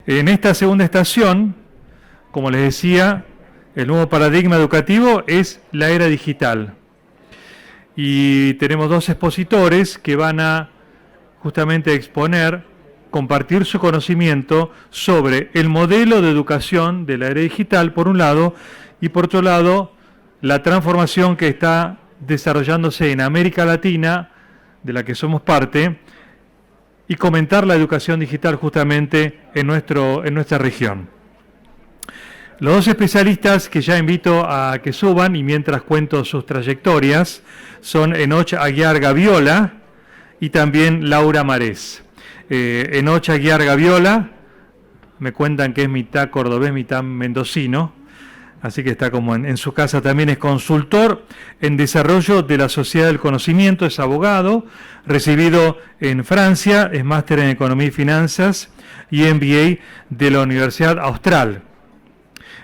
En esta segunda estación, como les decía, el nuevo paradigma educativo es la era digital. Y tenemos dos expositores que van a justamente exponer, compartir su conocimiento sobre el modelo de educación de la era digital, por un lado, y por otro lado, la transformación que está desarrollándose en América Latina, de la que somos parte, y comentar la educación digital justamente en nuestra región. Los dos especialistas que ya invito a que suban, y mientras cuento sus trayectorias, son Enoch Aguiar Gaviola y también Laura Marés. Enoch Aguiar Gaviola, me cuentan que es mitad cordobés, mitad mendocino, así que está como en su casa. También es consultor en desarrollo de la sociedad del conocimiento, es abogado, recibido en Francia, es máster en economía y finanzas y MBA de la Universidad Austral.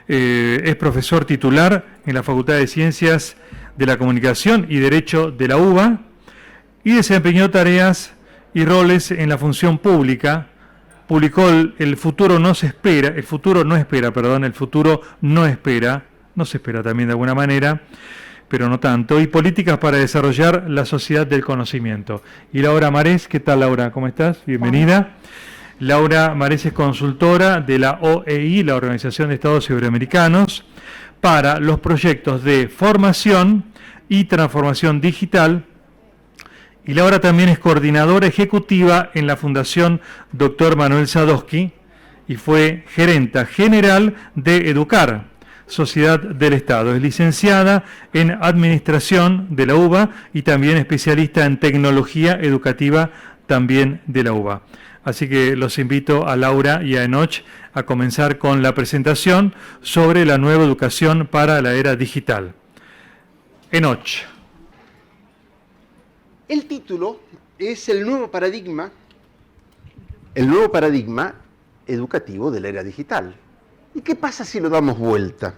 Es profesor titular en la Facultad de Ciencias de la Comunicación y Derecho de la UBA y desempeñó tareas y roles en la función pública. Publicó El futuro no se espera, el futuro no espera no se espera también de alguna manera, pero no tanto, y políticas para desarrollar la sociedad del conocimiento. Y Laura Marés, ¿qué tal, Laura? ¿Cómo estás? Bienvenida. Hola. Laura Marés es consultora de la OEI, la Organización de Estados Iberoamericanos, para los proyectos de formación y transformación digital. Y Laura también es coordinadora ejecutiva en la Fundación Dr. Manuel Sadowski y fue gerenta general de Educar, Sociedad del Estado. Es licenciada en Administración de la UBA y también especialista en Tecnología Educativa también de la UBA. Así que los invito a Laura y a Enoch a comenzar con la presentación sobre la nueva educación para la era digital. Enoch. El título es el nuevo paradigma educativo de la era digital. ¿Y qué pasa si lo damos vuelta?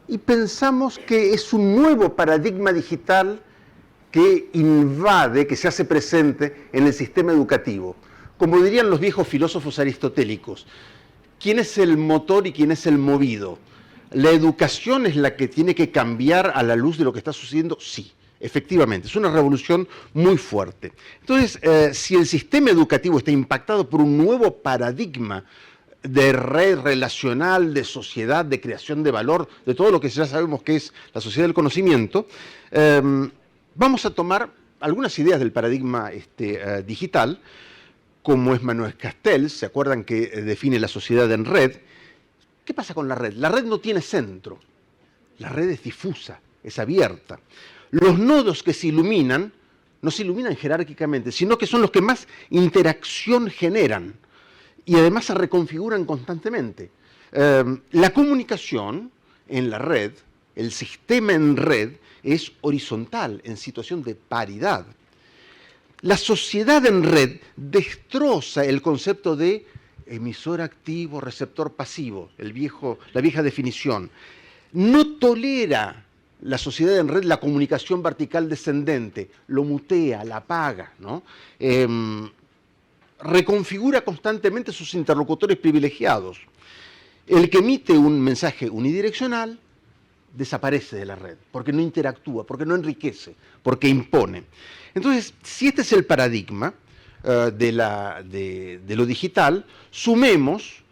Y pensamos que es un nuevo paradigma digital que invade, que se hace presente en el sistema educativo. Como dirían los viejos filósofos aristotélicos, ¿quién es el motor y quién es el movido? ¿La educación es la que tiene que cambiar a la luz de lo que está sucediendo? Sí. Efectivamente, es una revolución muy fuerte. Entonces, si el sistema educativo está impactado por un nuevo paradigma de red relacional, de sociedad, de creación de valor, de todo lo que ya sabemos que es la sociedad del conocimiento, vamos a tomar algunas ideas del paradigma digital, como es Manuel Castells, ¿se acuerdan que define la sociedad en red? ¿Qué pasa con la red? La red no tiene centro, la red es difusa, es abierta. Los nodos que se iluminan, no se iluminan jerárquicamente, sino que son los que más interacción generan y además se reconfiguran constantemente. La comunicación en la red, el sistema en red, es horizontal, en situación de paridad. La sociedad en red destroza el concepto de emisor activo, receptor pasivo, la vieja definición. No tolera la sociedad en red la comunicación vertical descendente, lo mutea, la apaga, ¿no? Reconfigura constantemente sus interlocutores privilegiados. El que emite un mensaje unidireccional desaparece de la red, porque no interactúa, porque no enriquece, porque impone. Entonces, si este es el paradigma de lo digital, sumemos.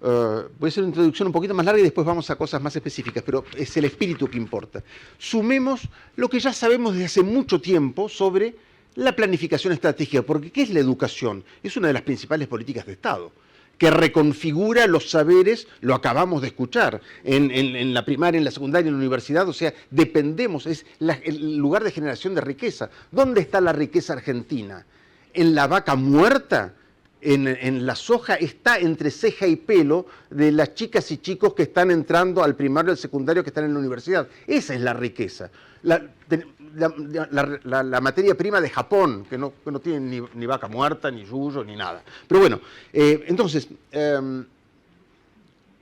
Voy a hacer una introducción un poquito más larga y después vamos a cosas más específicas, pero es el espíritu que importa. Sumemos lo que ya sabemos desde hace mucho tiempo sobre la planificación estratégica, porque ¿qué es la educación? Es una de las principales políticas de Estado, que reconfigura los saberes, lo acabamos de escuchar, en la primaria, en la secundaria, en la universidad, o sea, dependemos, es el lugar de generación de riqueza. ¿Dónde está la riqueza argentina? ¿En la vaca muerta? En la soja está entre ceja y pelo de las chicas y chicos que están entrando al primario y al secundario que están en la universidad. Esa es la riqueza. La materia prima de Japón, que no tiene ni vaca muerta, ni yuyo, ni nada. Pero bueno, entonces,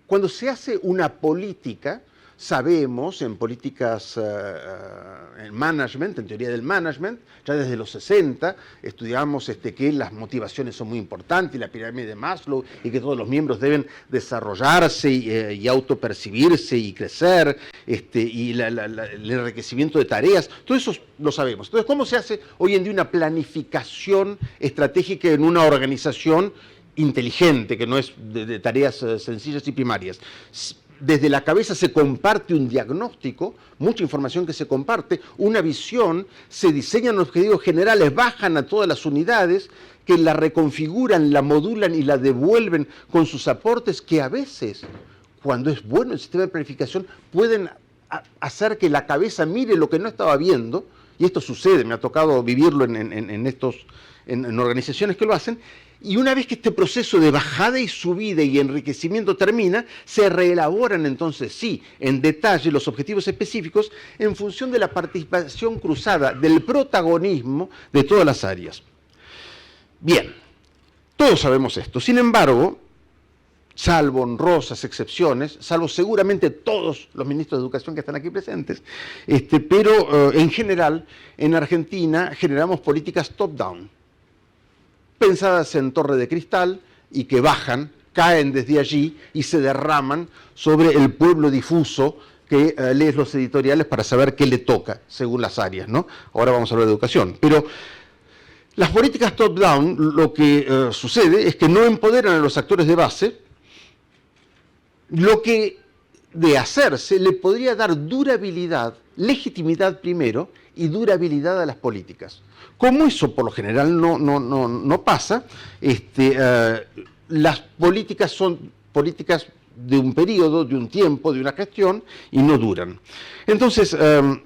cuando se hace una política, Sabemos en políticas, en management, en teoría del management, ya desde los 60 estudiamos que las motivaciones son muy importantes, y la pirámide de Maslow, y que todos los miembros deben desarrollarse y autopercibirse y crecer, y el enriquecimiento de tareas, todo eso lo sabemos. Entonces, ¿cómo se hace hoy en día una planificación estratégica en una organización inteligente, que no es de tareas sencillas y primarias? Desde la cabeza se comparte un diagnóstico, mucha información que se comparte, una visión, se diseñan objetivos generales, bajan a todas las unidades, que la reconfiguran, la modulan y la devuelven con sus aportes, que a veces, cuando es bueno el sistema de planificación, pueden hacer que la cabeza mire lo que no estaba viendo, y esto sucede, me ha tocado vivirlo en organizaciones que lo hacen. Y una vez que este proceso de bajada y subida y enriquecimiento termina, se reelaboran entonces, sí, en detalle los objetivos específicos en función de la participación cruzada, del protagonismo de todas las áreas. Bien, todos sabemos esto. Sin embargo, salvo honrosas excepciones, salvo seguramente todos los ministros de Educación que están aquí presentes, pero en general, en Argentina generamos políticas top-down, pensadas en torre de cristal y que bajan, caen desde allí y se derraman sobre el pueblo difuso que lee los editoriales para saber qué le toca según las áreas, ¿no? Ahora vamos a hablar de educación. Pero las políticas top-down, lo que sucede es que no empoderan a los actores de base, lo que de hacerse le podría dar durabilidad, legitimidad primero y durabilidad a las políticas. Como eso por lo general no pasa, las políticas son políticas de un periodo, de un tiempo, de una gestión y no duran. Entonces, en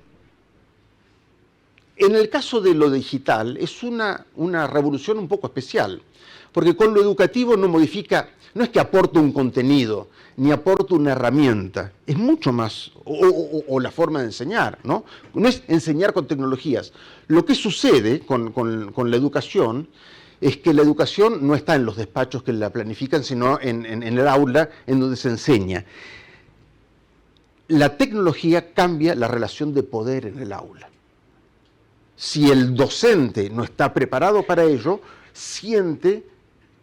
el caso de lo digital es una revolución un poco especial, porque con lo educativo no modifica, no es que aporte un contenido, ni aporta una herramienta, es mucho más, o la forma de enseñar, ¿no? No es enseñar con tecnologías. Lo que sucede con la educación es que la educación no está en los despachos que la planifican, sino en el aula en donde se enseña. La tecnología cambia la relación de poder en el aula. Si el docente no está preparado para ello, siente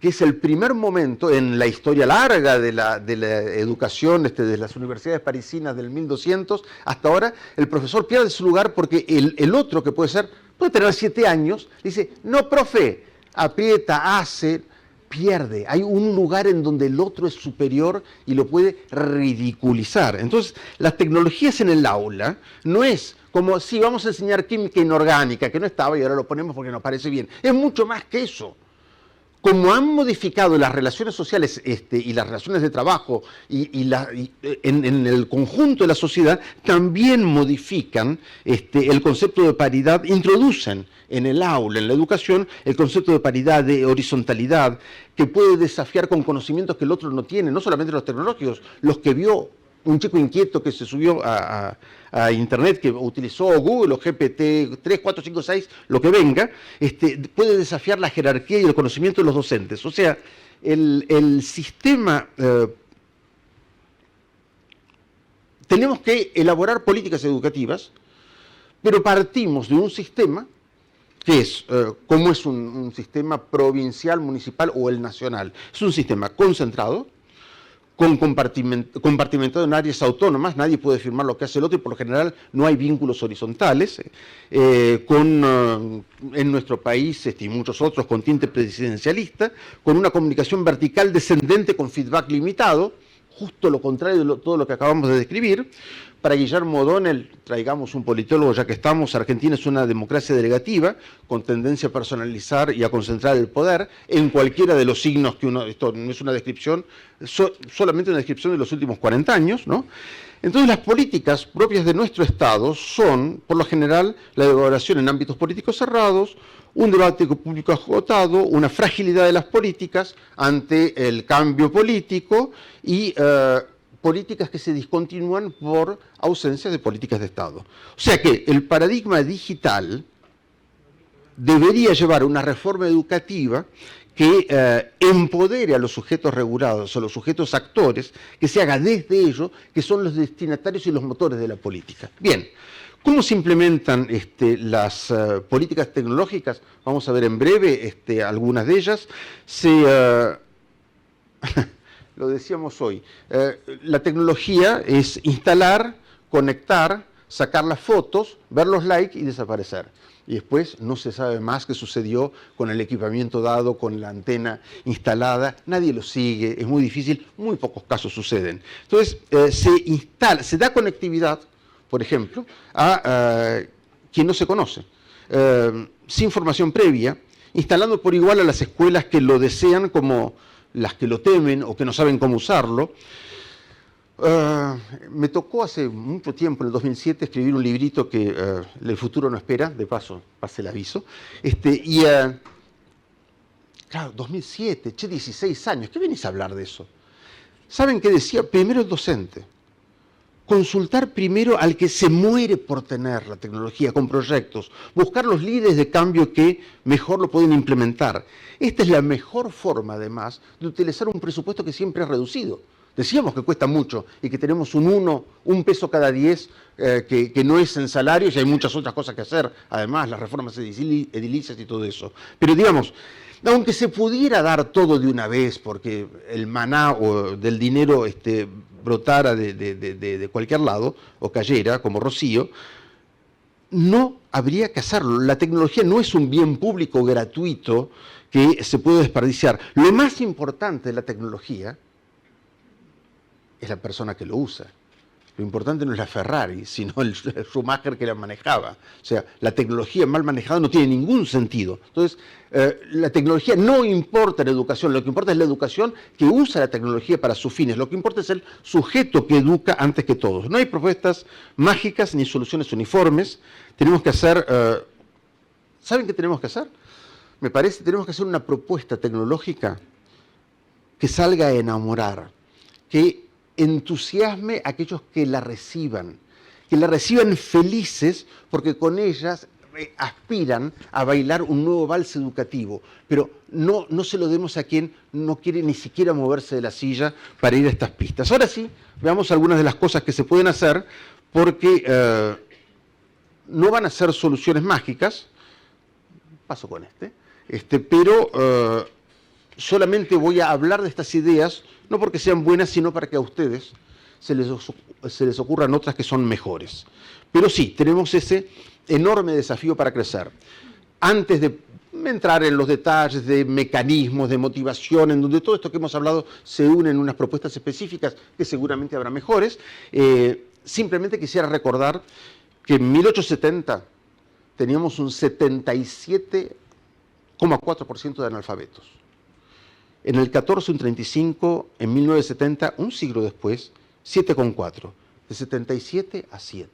que es el primer momento en la historia larga de la educación, de las universidades parisinas del 1200 hasta ahora, el profesor pierde su lugar porque el otro, que puede tener 7 años, dice, no, profe, aprieta, hace, pierde. Hay un lugar en donde el otro es superior y lo puede ridiculizar. Entonces, las tecnologías en el aula no es como si vamos a enseñar química inorgánica, que no estaba y ahora lo ponemos porque nos parece bien. Es mucho más que eso. Como han modificado las relaciones sociales y las relaciones de trabajo en el conjunto de la sociedad, también modifican el concepto de paridad, introducen en el aula, en la educación, el concepto de paridad, de horizontalidad, que puede desafiar con conocimientos que el otro no tiene, no solamente los tecnológicos, los que vio un chico inquieto que se subió a Internet, que utilizó Google o GPT 3, 4, 5, 6, lo que venga, puede desafiar la jerarquía y el conocimiento de los docentes. O sea, el sistema... tenemos que elaborar políticas educativas, pero partimos de un sistema que es, como es un sistema provincial, municipal o el nacional. Es un sistema concentrado, compartimentado en áreas autónomas, nadie puede firmar lo que hace el otro y por lo general no hay vínculos horizontales, en nuestro país y muchos otros con tinte presidencialista, con una comunicación vertical descendente con feedback limitado, justo lo contrario de todo lo que acabamos de describir. Para Guillermo O'Donnell, traigamos un politólogo ya que estamos, Argentina es una democracia delegativa, con tendencia a personalizar y a concentrar el poder en cualquiera de los signos que uno, esto no es una descripción, solamente una descripción de los últimos 40 años, ¿no? Entonces las políticas propias de nuestro Estado son, por lo general, la elaboración en ámbitos políticos cerrados, un debate público agotado, una fragilidad de las políticas ante el cambio político y políticas que se discontinúan por ausencia de políticas de Estado. O sea que el paradigma digital debería llevar una reforma educativa que empodere a los sujetos regulados, a los sujetos actores, que se haga desde ellos, que son los destinatarios y los motores de la política. Bien, ¿cómo se implementan las políticas tecnológicas? Vamos a ver en breve algunas de ellas. Lo decíamos hoy, la tecnología es instalar, conectar, sacar las fotos, ver los likes y desaparecer. Y después no se sabe más qué sucedió con el equipamiento dado, con la antena instalada, nadie lo sigue, es muy difícil, muy pocos casos suceden. Entonces, se da conectividad, por ejemplo, a quien no se conoce, sin formación previa, instalando por igual a las escuelas que lo desean como las que lo temen o que no saben cómo usarlo. Me tocó hace mucho tiempo, en el 2007, escribir un librito que el futuro no espera, de paso, pase el aviso. Claro, 2007, 16 años, ¿qué venís a hablar de eso? ¿Saben qué decía? Primero el docente. Consultar primero al que se muere por tener la tecnología con proyectos, buscar los líderes de cambio que mejor lo pueden implementar. Esta es la mejor forma, además, de utilizar un presupuesto que siempre es reducido. Decíamos que cuesta mucho y que tenemos un peso cada 10 que no es en salarios y hay muchas otras cosas que hacer, además las reformas edilicias y todo eso. Pero digamos, aunque se pudiera dar todo de una vez porque el maná o del dinero brotara de cualquier lado o cayera como rocío, no habría que hacerlo. La tecnología no es un bien público gratuito que se puede desperdiciar. Lo más importante de la tecnología es la persona que lo usa. Lo importante no es la Ferrari, sino el Schumacher que la manejaba. O sea, la tecnología mal manejada no tiene ningún sentido. Entonces, la tecnología no importa en la educación, lo que importa es la educación que usa la tecnología para sus fines. Lo que importa es el sujeto que educa antes que todos. No hay propuestas mágicas ni soluciones uniformes. Tenemos que hacer... ¿Saben qué tenemos que hacer? Me parece que tenemos que hacer una propuesta tecnológica que salga a enamorar, que entusiasme a aquellos que la reciban felices porque con ellas aspiran a bailar un nuevo vals educativo, pero no se lo demos a quien no quiere ni siquiera moverse de la silla para ir a estas pistas. Ahora sí, veamos algunas de las cosas que se pueden hacer porque no van a ser soluciones mágicas, paso con pero solamente voy a hablar de estas ideas, no porque sean buenas, sino para que a ustedes se les ocurran otras que son mejores. Pero sí, tenemos ese enorme desafío para crecer. Antes de entrar en los detalles de mecanismos, de motivación, en donde todo esto que hemos hablado se une en unas propuestas específicas, que seguramente habrá mejores, simplemente quisiera recordar que en 1870 teníamos un 77,4% de analfabetos. En el 14 un 35, en 1970, un siglo después, 7,4, de 77 a 7.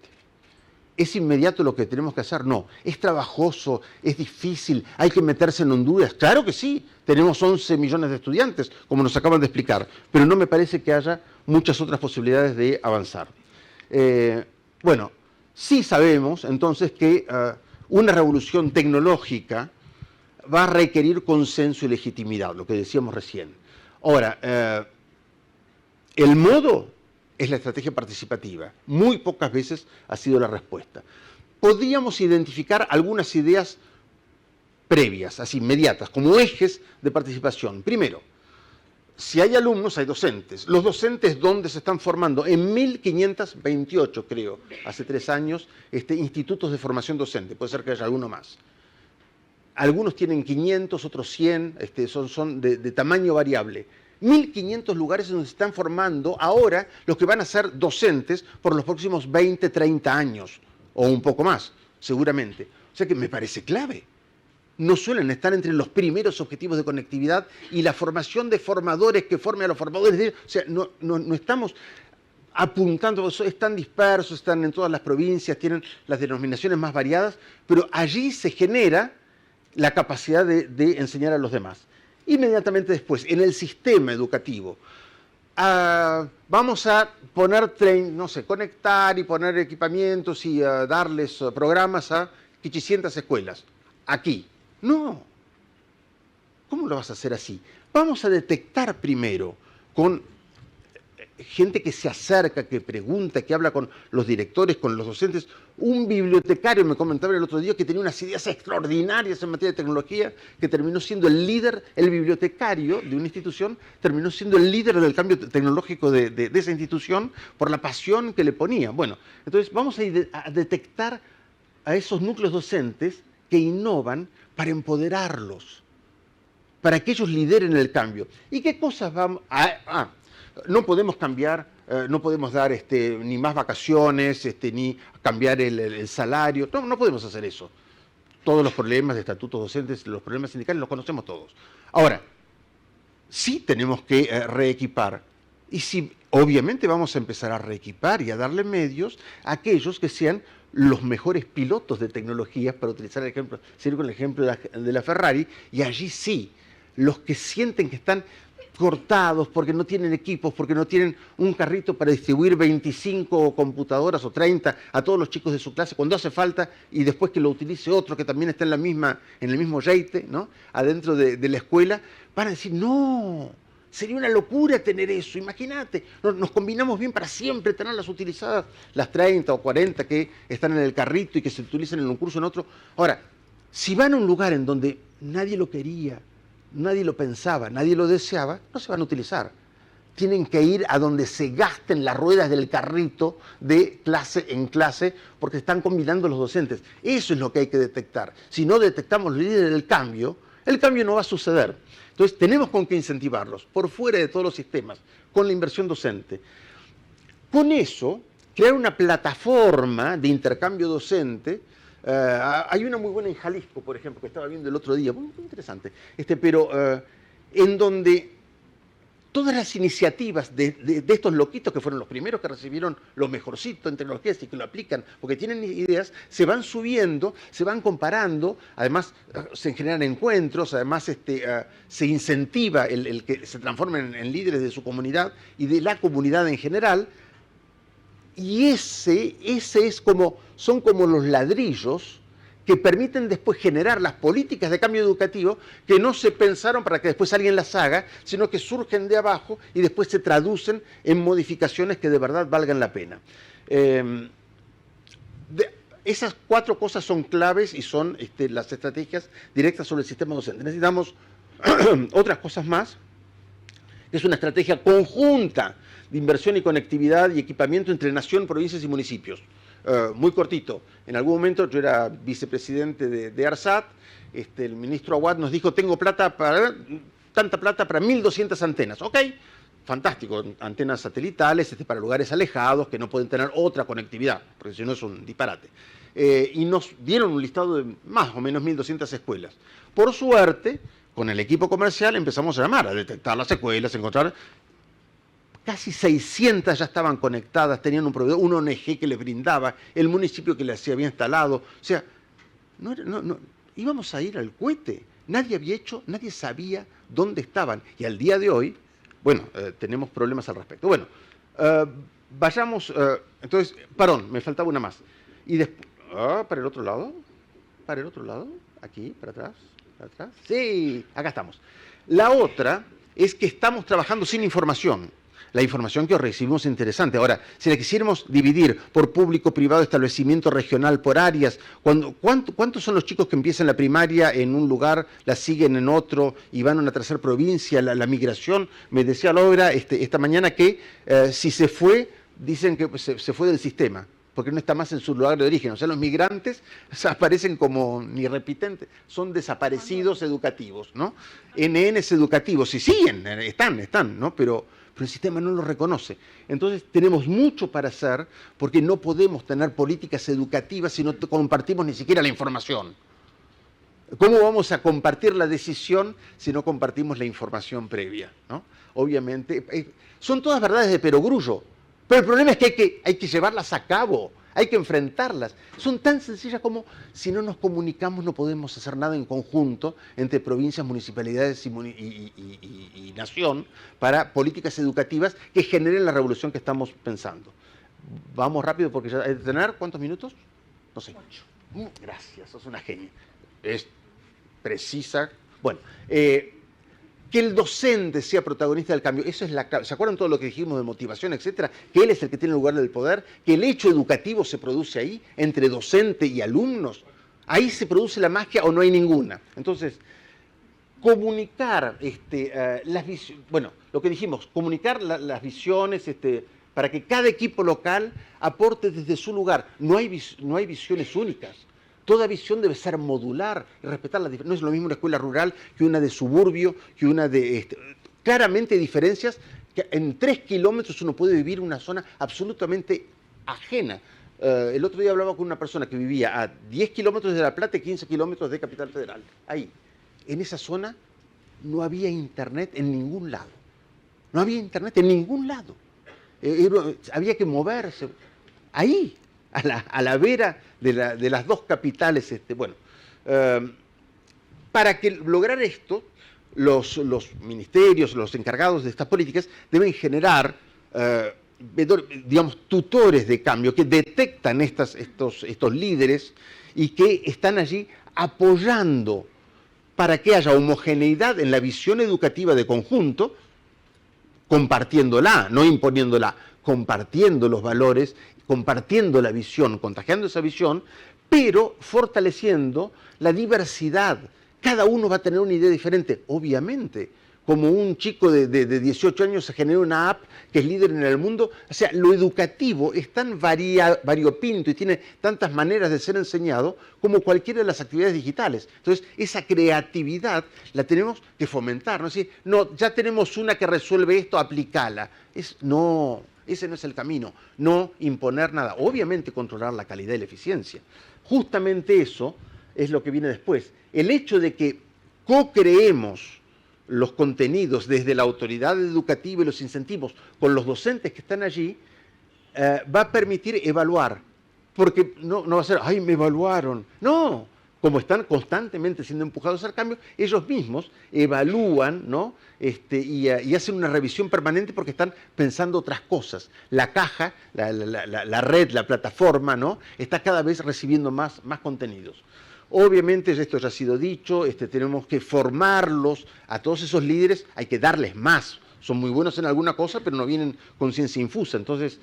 ¿Es inmediato lo que tenemos que hacer? No. ¿Es trabajoso? ¿Es difícil? ¿Hay que meterse en Honduras? Claro que sí. Tenemos 11 millones de estudiantes, como nos acaban de explicar, pero no me parece que haya muchas otras posibilidades de avanzar. Bueno, sí sabemos entonces que una revolución tecnológica va a requerir consenso y legitimidad, lo que decíamos recién. Ahora, el modo es la estrategia participativa. Muy pocas veces ha sido la respuesta. Podríamos identificar algunas ideas previas, así, inmediatas, como ejes de participación. Primero, si hay alumnos, hay docentes. Los docentes, ¿dónde se están formando? En 1528, creo, hace 3 años, institutos de formación docente. Puede ser que haya alguno más. Algunos tienen 500, otros 100, son de tamaño variable. 1.500 lugares donde se están formando ahora los que van a ser docentes por los próximos 20, 30 años, o un poco más, seguramente. O sea que me parece clave. No suelen estar entre los primeros objetivos de conectividad y la formación de formadores que formen a los formadores. O sea, no estamos apuntando, están dispersos, están en todas las provincias, tienen las denominaciones más variadas, pero allí se genera la capacidad de enseñar a los demás. Inmediatamente después, en el sistema educativo, vamos a poner, conectar y poner equipamientos y darles programas a 500 escuelas. Aquí. No. ¿Cómo lo vas a hacer así? Vamos a detectar primero con gente que se acerca, que pregunta, que habla con los directores, con los docentes. Un bibliotecario me comentaba el otro día que tenía unas ideas extraordinarias en materia de tecnología, que terminó siendo el líder, el bibliotecario de una institución, terminó siendo el líder del cambio tecnológico de esa institución por la pasión que le ponía. Bueno, entonces vamos a detectar a esos núcleos docentes que innovan para empoderarlos, para que ellos lideren el cambio. ¿Y qué cosas vamos a...? No podemos cambiar, no podemos dar ni más vacaciones, ni cambiar el salario. No podemos hacer eso. Todos los problemas de estatutos docentes, los problemas sindicales los conocemos todos. Ahora, sí tenemos que reequipar. Y sí, obviamente vamos a empezar a reequipar y a darle medios a aquellos que sean los mejores pilotos de tecnologías, para utilizar el ejemplo, seguir con el ejemplo de la Ferrari, y allí sí, los que sienten que están cortados porque no tienen equipos, porque no tienen un carrito para distribuir 25 computadoras o 30 a todos los chicos de su clase cuando hace falta, y después que lo utilice otro que también está en el mismo yeite, ¿no?, adentro de la escuela, van a decir, no, sería una locura tener eso, imagínate, nos combinamos bien para siempre tenerlas utilizadas, las 30 o 40 que están en el carrito y que se utilizan en un curso o en otro. Ahora, si van a un lugar en donde nadie lo quería, nadie lo pensaba, nadie lo deseaba, no se van a utilizar. Tienen que ir a donde se gasten las ruedas del carrito de clase en clase, porque están combinando los docentes. Eso es lo que hay que detectar. Si no detectamos los líderes del cambio, el cambio no va a suceder. Entonces tenemos con qué incentivarlos, por fuera de todos los sistemas, con la inversión docente. Con eso, crear una plataforma de intercambio docente. Hay una muy buena en Jalisco, por ejemplo, que estaba viendo el otro día, muy interesante, pero en donde todas las iniciativas de estos loquitos, que fueron los primeros que recibieron lo mejorcito en tecnologías y que lo aplican, porque tienen ideas, se van subiendo, se van comparando, además se generan encuentros, además se incentiva el que se transformen en líderes de su comunidad y de la comunidad en general. Y ese son como los ladrillos que permiten después generar las políticas de cambio educativo que no se pensaron para que después alguien las haga, sino que surgen de abajo y después se traducen en modificaciones que de verdad valgan la pena. Esas 4 cosas son claves y son las estrategias directas sobre el sistema docente. Necesitamos otras cosas más, que es una estrategia conjunta de inversión y conectividad y equipamiento entre nación, provincias y municipios. Muy cortito. En algún momento yo era vicepresidente de ARSAT, el ministro Aguad nos dijo, tengo tanta plata para 1.200 antenas. Ok, fantástico, antenas satelitales para lugares alejados que no pueden tener otra conectividad, porque si no es un disparate. Y nos dieron un listado de más o menos 1.200 escuelas. Por suerte, con el equipo comercial empezamos a llamar, a detectar las escuelas, a encontrar... Casi 600 ya estaban conectadas, tenían un proveedor, una ONG que les brindaba, el municipio que les había instalado. O sea, íbamos a ir al cohete. Nadie sabía dónde estaban. Y al día de hoy, bueno, tenemos problemas al respecto. Bueno, vayamos, entonces, me faltaba una más. Y después, para el otro lado, aquí, para atrás. Sí, acá estamos. La otra es que estamos trabajando sin información. La información que recibimos es interesante. Ahora, si la quisiéramos dividir por público, privado, establecimiento regional, por áreas, ¿cuántos son los chicos que empiezan la primaria en un lugar, la siguen en otro y van a una tercera provincia, la migración? Me decía Laura esta mañana que si se fue, dicen que se fue del sistema, porque no está más en su lugar de origen. O sea, los migrantes aparecen como ni repitentes, son desaparecidos educativos, ¿no? NNs educativos, y siguen, están, ¿no? Pero el sistema no lo reconoce. Entonces tenemos mucho para hacer porque no podemos tener políticas educativas si no compartimos ni siquiera la información. ¿Cómo vamos a compartir la decisión si no compartimos la información previa, ¿no? Obviamente, son todas verdades de perogrullo, pero el problema es que hay que llevarlas a cabo, hay que enfrentarlas. Son tan sencillas como si no nos comunicamos no podemos hacer nada en conjunto entre provincias, municipalidades y nación para políticas educativas que generen la revolución que estamos pensando. Vamos rápido porque ya hay que tener, ¿cuántos minutos? No sé. 8. Gracias, sos una genia. Es precisa. Bueno, que el docente sea protagonista del cambio. Eso es la clave. ¿Se acuerdan todo lo que dijimos de motivación, etcétera? Que él es el que tiene el lugar del poder, que el hecho educativo se produce ahí, entre docente y alumnos. Ahí se produce la magia o no hay ninguna. Entonces, comunicar las visiones, bueno, lo que dijimos, comunicar las visiones para que cada equipo local aporte desde su lugar. No hay visiones únicas. Toda visión debe ser modular y respetar las diferencias. No es lo mismo una escuela rural que una de suburbio, que una de... claramente hay diferencias que en 3 kilómetros uno puede vivir una zona absolutamente ajena. El otro día hablaba con una persona que vivía a 10 kilómetros de La Plata y 15 kilómetros de Capital Federal. Ahí, en esa zona, no había internet en ningún lado. No había internet en ningún lado. Había que moverse. Ahí, a la vera de las dos capitales. Para que lograr esto, los ministerios, los encargados de estas políticas, deben generar, digamos, tutores de cambio que detectan estos líderes y que están allí apoyando para que haya homogeneidad en la visión educativa de conjunto, compartiéndola, no imponiéndola, compartiendo los valores, compartiendo la visión, contagiando esa visión, pero fortaleciendo la diversidad. Cada uno va a tener una idea diferente, obviamente. Como un chico de 18 años se genera una app que es líder en el mundo. O sea, lo educativo es tan variopinto y tiene tantas maneras de ser enseñado como cualquiera de las actividades digitales. Entonces, esa creatividad la tenemos que fomentar. ¿No? Es decir, no, ya tenemos una que resuelve esto, aplicala. No, ese no es el camino. No imponer nada. Obviamente controlar la calidad y la eficiencia. Justamente eso es lo que viene después. El hecho de que co-creemos los contenidos desde la autoridad educativa y los incentivos con los docentes que están allí, va a permitir evaluar. Porque no va a ser, ¡ay, me evaluaron! No, como están constantemente siendo empujados al cambio, ellos mismos evalúan, ¿no? Y hacen una revisión permanente porque están pensando otras cosas. La caja, la red, la plataforma, ¿no? Está cada vez recibiendo más contenidos. Obviamente, esto ya ha sido dicho, tenemos que formarlos a todos esos líderes, hay que darles más. Son muy buenos en alguna cosa, pero no vienen con ciencia infusa. Entonces,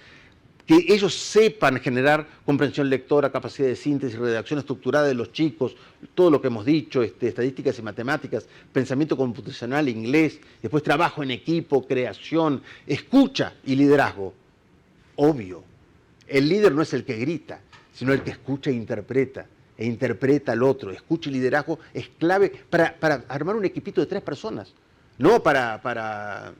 que ellos sepan generar comprensión lectora, capacidad de síntesis, redacción estructurada de los chicos, todo lo que hemos dicho, estadísticas y matemáticas, pensamiento computacional, inglés, después trabajo en equipo, creación, escucha y liderazgo. Obvio, el líder no es el que grita, sino el que escucha e interpreta al otro. Escucha y liderazgo es clave para armar un equipito de 3 personas, no para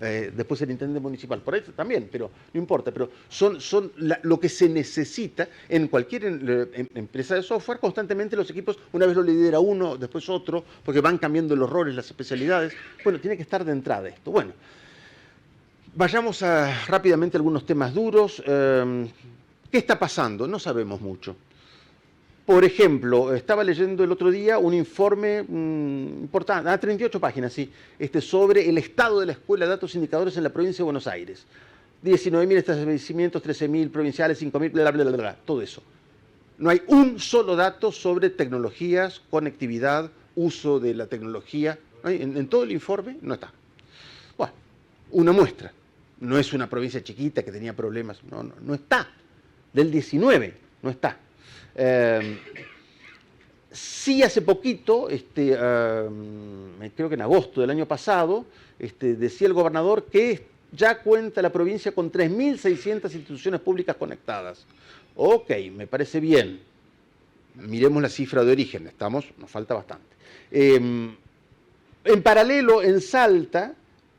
después el intendente municipal, por eso también, pero no importa, pero son lo que se necesita en cualquier empresa de software. Constantemente los equipos, una vez lo lidera uno, después otro, porque van cambiando los roles, las especialidades. Bueno, tiene que estar de entrada esto. Bueno, vayamos rápidamente a algunos temas duros. ¿Qué está pasando? No sabemos mucho. Por ejemplo, estaba leyendo el otro día un informe importante, 38 páginas, sí, sobre el estado de la escuela, datos e indicadores en la provincia de Buenos Aires. 19.000 establecimientos, 13.000 provinciales, 5.000, bla, bla, bla, bla, todo eso. No hay un solo dato sobre tecnologías, conectividad, uso de la tecnología. En todo el informe no está. Bueno, una muestra. No es una provincia chiquita que tenía problemas, no está. Del 19 no está. Sí, hace poquito, creo que en agosto del año pasado, decía el gobernador que ya cuenta la provincia con 3.600 instituciones públicas conectadas. Ok, me parece bien. Miremos la cifra de origen, nos falta bastante. En paralelo, en Salta,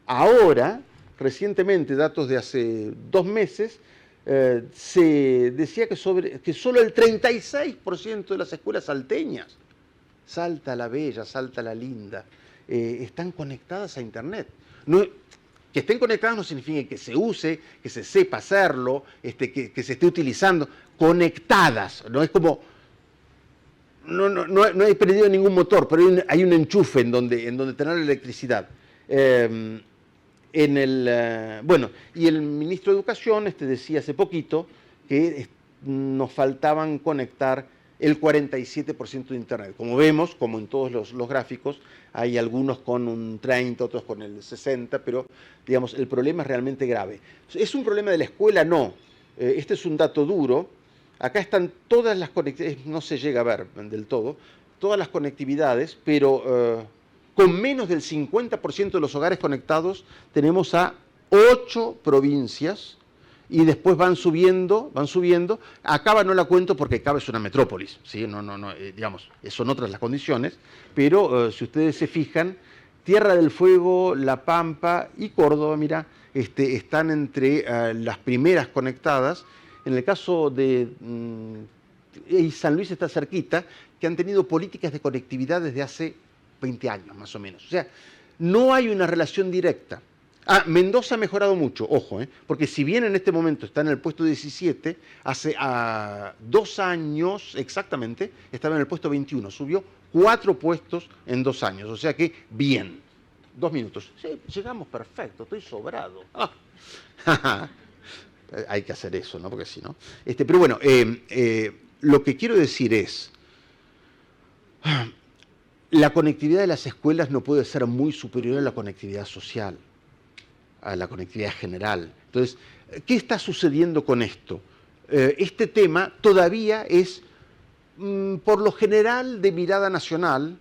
ahora, recientemente, datos de hace 2 meses, se decía que solo el 36% de las escuelas salteñas, Salta la Bella, Salta la Linda, están conectadas a Internet. Que estén conectadas no significa que se use, que se sepa hacerlo, que se esté utilizando. Conectadas, no es como... No he perdido ningún motor, pero hay un enchufe en donde tener la electricidad. Bueno, y el ministro de Educación decía hace poquito que nos faltaban conectar el 47% de Internet. Como vemos, como en todos los gráficos, hay algunos con un 30, otros con el 60, pero digamos, el problema es realmente grave. ¿Es un problema de la escuela? No. Este es un dato duro. Acá están todas las conectividades, no se llega a ver del todo, todas las conectividades, pero con menos del 50% de los hogares conectados tenemos a 8 provincias. Y después van subiendo. A Cava no la cuento porque Cava es una metrópolis, ¿sí? Digamos, son otras las condiciones, pero si ustedes se fijan, Tierra del Fuego, La Pampa y Córdoba, mira, están entre las primeras conectadas. En el caso de y San Luis está cerquita, que han tenido políticas de conectividad desde hace 20 años, más o menos. O sea, no hay una relación directa. Mendoza ha mejorado mucho, ojo, porque si bien en este momento está en el puesto 17, hace 2 años exactamente estaba en el puesto 21, subió 4 puestos en 2 años, o sea que bien. 2 minutos. Sí, llegamos perfecto, estoy sobrado. Hay que hacer eso, ¿no? Porque si no. Pero bueno, lo que quiero decir es, la conectividad de las escuelas no puede ser muy superior a la conectividad social, a la conectividad general. Entonces, ¿qué está sucediendo con esto? Este tema todavía es, por lo general, de mirada nacional.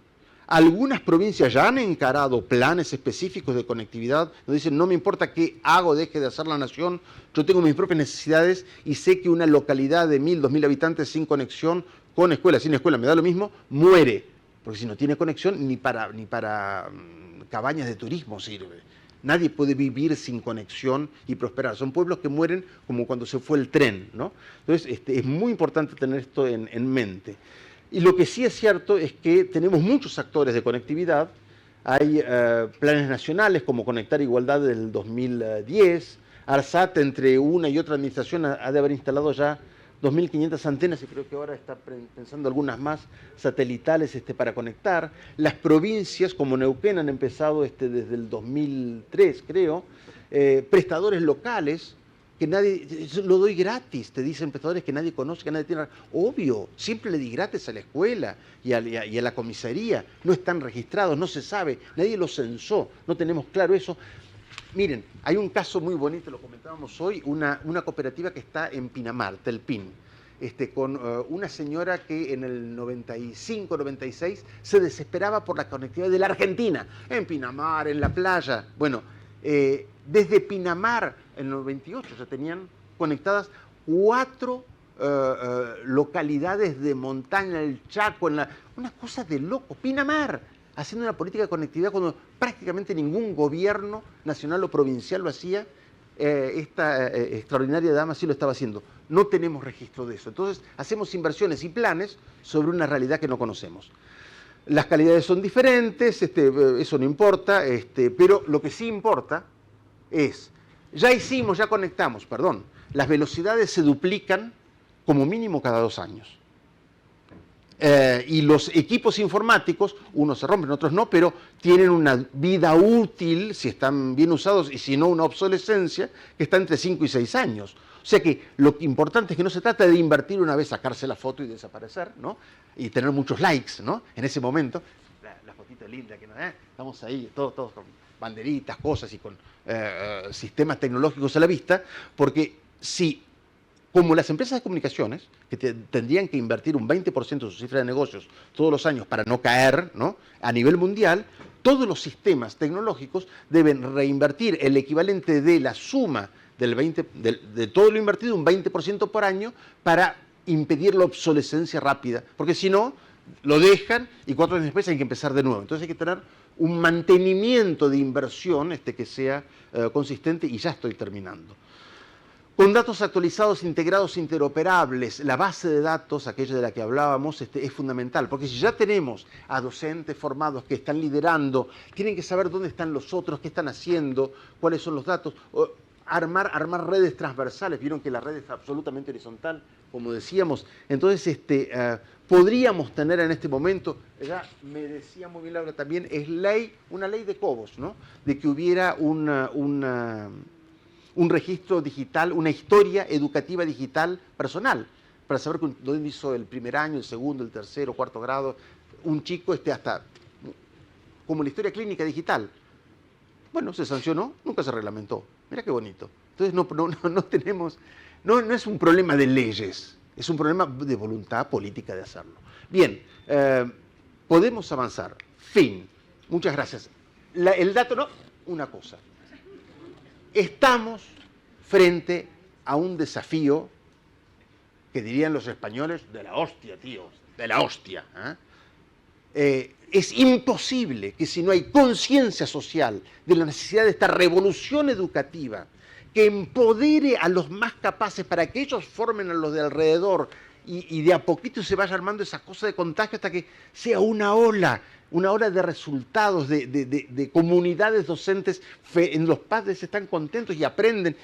Algunas provincias ya han encarado planes específicos de conectividad, donde dicen, no me importa qué hago, deje de hacer la nación, yo tengo mis propias necesidades y sé que una localidad de 1.000, 2.000 habitantes sin conexión, con escuela, sin escuela, me da lo mismo, muere. Porque si no tiene conexión, ni para cabañas de turismo sirve. Nadie puede vivir sin conexión y prosperar. Son pueblos que mueren como cuando se fue el tren, ¿no? Entonces, es muy importante tener esto en mente. Y lo que sí es cierto es que tenemos muchos actores de conectividad. Hay planes nacionales como Conectar Igualdad del 2010. ARSAT, entre una y otra administración, ha de haber instalado ya 2.500 antenas y creo que ahora está pensando algunas más satelitales para conectar. Las provincias como Neuquén han empezado desde el 2003, creo. Prestadores locales, que nadie, lo doy gratis, te dicen prestadores que nadie conoce, que nadie tiene. Obvio, siempre le di gratis a la escuela y a la comisaría. No están registrados, no se sabe, nadie los censó, no tenemos claro eso. Miren, hay un caso muy bonito, lo comentábamos hoy, una cooperativa que está en Pinamar, Telpín, con una señora que en el 95, 96 se desesperaba por la conectividad de la Argentina, en Pinamar, en la playa. Bueno, desde Pinamar, en el 98 ya tenían conectadas 4 localidades de montaña, el Chaco, una cosa de loco, Pinamar, haciendo una política de conectividad cuando prácticamente ningún gobierno nacional o provincial lo hacía. Esta extraordinaria dama sí lo estaba haciendo. No tenemos registro de eso. Entonces, hacemos inversiones y planes sobre una realidad que no conocemos. Las calidades son diferentes, eso no importa, pero lo que sí importa es, ya conectamos, las velocidades se duplican como mínimo cada 2 años. Y los equipos informáticos, unos se rompen, otros no, pero tienen una vida útil, si están bien usados, y si no, una obsolescencia, que está entre 5 y 6 años. O sea que lo importante es que no se trata de invertir una vez, sacarse la foto y desaparecer, ¿no? Y tener muchos likes, ¿no? En ese momento, la fotita linda, que estamos ahí, todos con banderitas, cosas y con sistemas tecnológicos a la vista, porque si, como las empresas de comunicaciones, que tendrían que invertir un 20% de su cifra de negocios todos los años para no caer, ¿no? A nivel mundial, todos los sistemas tecnológicos deben reinvertir el equivalente de la suma de todo lo invertido, un 20% por año, para impedir la obsolescencia rápida. Porque si no, lo dejan y 4 años después hay que empezar de nuevo. Entonces hay que tener un mantenimiento de inversión que sea consistente, y ya estoy terminando. Con datos actualizados, integrados, interoperables, la base de datos, aquella de la que hablábamos, es fundamental, porque si ya tenemos a docentes formados que están liderando, tienen que saber dónde están los otros, qué están haciendo, cuáles son los datos, armar redes transversales. Vieron que la red es absolutamente horizontal, como decíamos. Entonces, podríamos tener en este momento, ya me decía muy bien Laura también, es una ley de Cobos, ¿no? De que hubiera un registro digital, una historia educativa digital personal, para saber dónde hizo el primer año, el segundo, el tercero, cuarto grado, un chico hasta como la historia clínica digital. Bueno, se sancionó, nunca se reglamentó. Mira qué bonito. Entonces no tenemos, no es un problema de leyes, es un problema de voluntad política de hacerlo. Bien, podemos avanzar. Fin. Muchas gracias. El dato, no, una cosa. Estamos frente a un desafío que dirían los españoles, de la hostia, tío, de la hostia. Es imposible que si no hay conciencia social de la necesidad de esta revolución educativa que empodere a los más capaces para que ellos formen a los de alrededor y de a poquito se vaya armando esa cosa de contagio hasta que sea una ola de resultados, de comunidades docentes, en los padres están contentos y aprenden.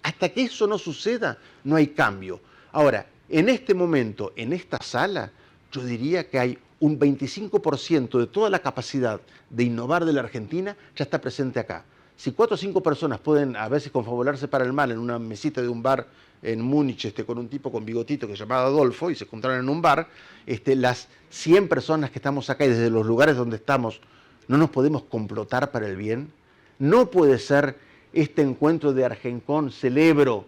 Hasta que eso no suceda, no hay cambio. Ahora, en este momento, en esta sala, yo diría que hay un 25% de toda la capacidad de innovar de la Argentina ya está presente acá. Si 4 o 5 personas pueden a veces confabularse para el mal en una mesita de un bar en Múnich con un tipo con bigotito que se llamaba Adolfo y se encontraron en un bar, las 100 personas que estamos acá y desde los lugares donde estamos no nos podemos complotar para el bien. No puede ser este encuentro de Argencon, celebro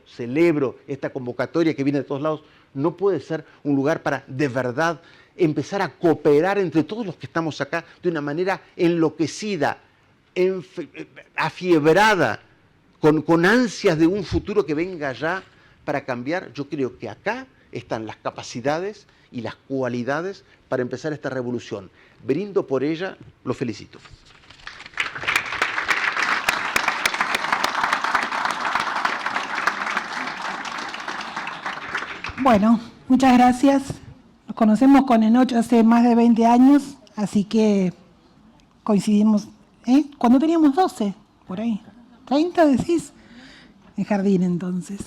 esta convocatoria que viene de todos lados, no puede ser un lugar para de verdad empezar a cooperar entre todos los que estamos acá de una manera enloquecida, afiebrada, con ansias de un futuro que venga ya para cambiar. Yo creo que acá están las capacidades y las cualidades para empezar esta revolución. Brindo por ella, lo felicito. Bueno, muchas gracias. Nos conocemos con Enoch hace más de 20 años, así que coincidimos, cuando teníamos 12, por ahí. 30, decís, en jardín entonces.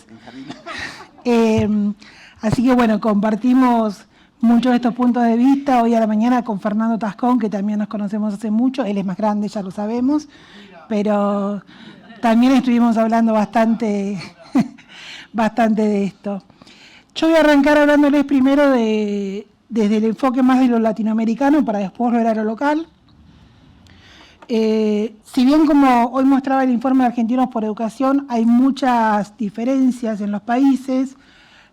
Así que bueno, compartimos muchos de estos puntos de vista. Hoy a la mañana con Fernando Tascón, que también nos conocemos hace mucho. Él es más grande, ya lo sabemos, pero también estuvimos hablando bastante de esto. Yo voy a arrancar hablándoles primero desde el enfoque más de lo latinoamericano para después volver a lo local. Si bien, como hoy mostraba el informe de Argentinos por Educación, hay muchas diferencias en los países,